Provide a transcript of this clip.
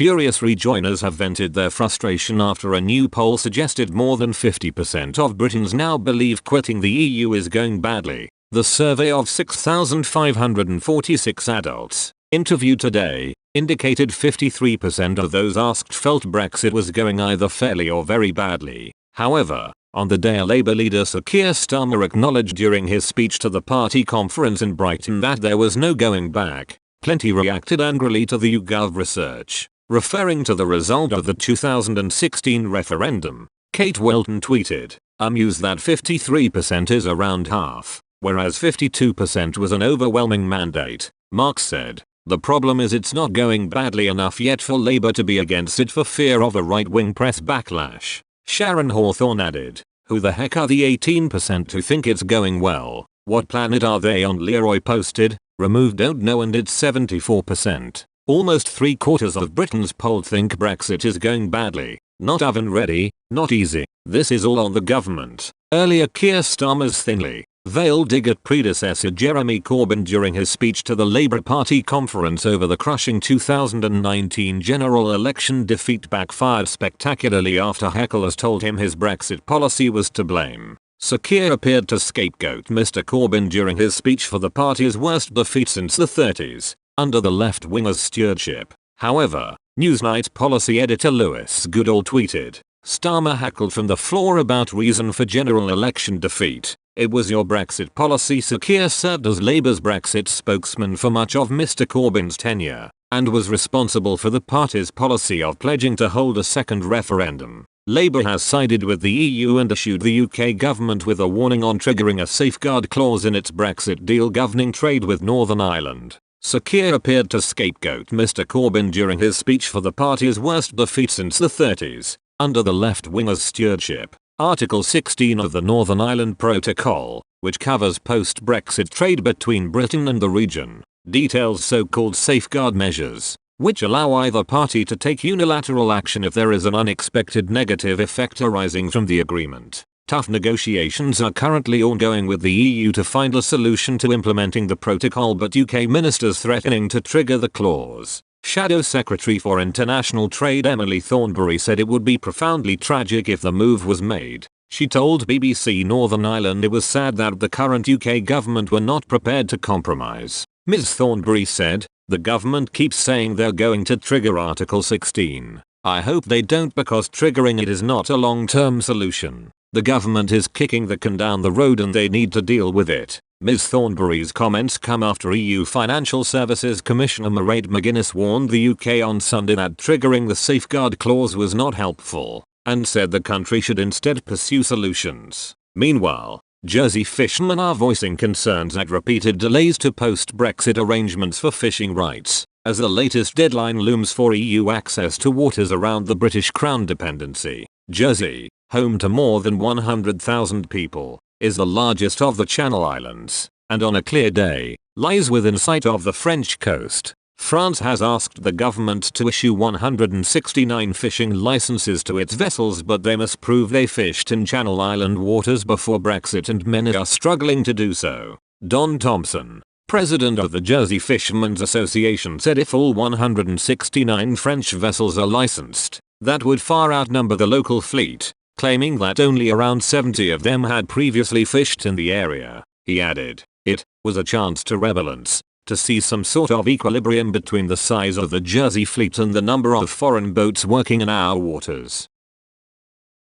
Furious rejoiners have vented their frustration after a new poll suggested more than 50% of Britons now believe quitting the EU is going badly. The survey of 6,546 adults interviewed today indicated 53% of those asked felt Brexit was going either fairly or very badly. However, on the day, Labour leader Sir Keir Starmer acknowledged during his speech to the party conference in Brighton that there was no going back. Plenty reacted angrily to the YouGov research. Referring to the result of the 2016 referendum, Kate Welton tweeted, "Amused that 53% is around half, whereas 52% was an overwhelming mandate." Mark said, "The problem is it's not going badly enough yet for Labour to be against it for fear of a right-wing press backlash." Sharon Hawthorne added, "Who the heck are the 18% who think it's going well? What planet are they on?" Leroy posted, "Remove don't know," and it's 74%. Almost 3/4 of Britons polled think Brexit is going badly. Not oven ready, not easy. This is all on the government. Earlier, Keir Starmer's thinly veiled dig at predecessor Jeremy Corbyn during his speech to the Labour Party conference over the crushing 2019 general election defeat backfired spectacularly after hecklers told him his Brexit policy was to blame. Sir Keir appeared to scapegoat Mr Corbyn during his speech for the party's worst defeat since the 30s, under the left-winger's stewardship. However, Newsnight policy editor Lewis Goodall tweeted, "Starmer heckled from the floor about reason for general election defeat. It was your Brexit policy." Sir Keir served as Labour's Brexit spokesman for much of Mr Corbyn's tenure, and was responsible for the party's policy of pledging to hold a second referendum. Labour has sided with the EU and issued the UK government with a warning on triggering a safeguard clause in its Brexit deal governing trade with Northern Ireland. Sir Keir appeared to scapegoat Mr Corbyn during his speech for the party's worst defeat since the 30s, under the left-winger's stewardship. Article 16 of the Northern Ireland Protocol, which covers post-Brexit trade between Britain and the region, details so-called safeguard measures, which allow either party to take unilateral action if there is an unexpected negative effect arising from the agreement. Tough negotiations are currently ongoing with the EU to find a solution to implementing the protocol, but UK ministers threatening to trigger the clause. Shadow Secretary for International Trade Emily Thornberry said it would be profoundly tragic if the move was made. She told BBC Northern Ireland it was sad that the current UK government were not prepared to compromise. Ms Thornberry said, "The government keeps saying they're going to trigger Article 16. I hope they don't, because triggering it is not a long-term solution. The government is kicking the can down the road and they need to deal with it." Ms Thornberry's comments come after EU Financial Services Commissioner Mairead McGuinness warned the UK on Sunday that triggering the safeguard clause was not helpful, and said the country should instead pursue solutions. Meanwhile, Jersey fishermen are voicing concerns at repeated delays to post-Brexit arrangements for fishing rights, as the latest deadline looms for EU access to waters around the British Crown dependency. Jersey, home to more than 100,000 people, is the largest of the Channel Islands, and on a clear day, lies within sight of the French coast. France has asked the government to issue 169 fishing licenses to its vessels, but they must prove they fished in Channel Island waters before Brexit, and many are struggling to do so. Don Thompson, president of the Jersey Fishermen's Association, said if all 169 French vessels are licensed, that would far outnumber the local fleet, claiming that only around 70 of them had previously fished in the area. He added, "It was a chance to rebalance, to see some sort of equilibrium between the size of the Jersey fleet and the number of foreign boats working in our waters."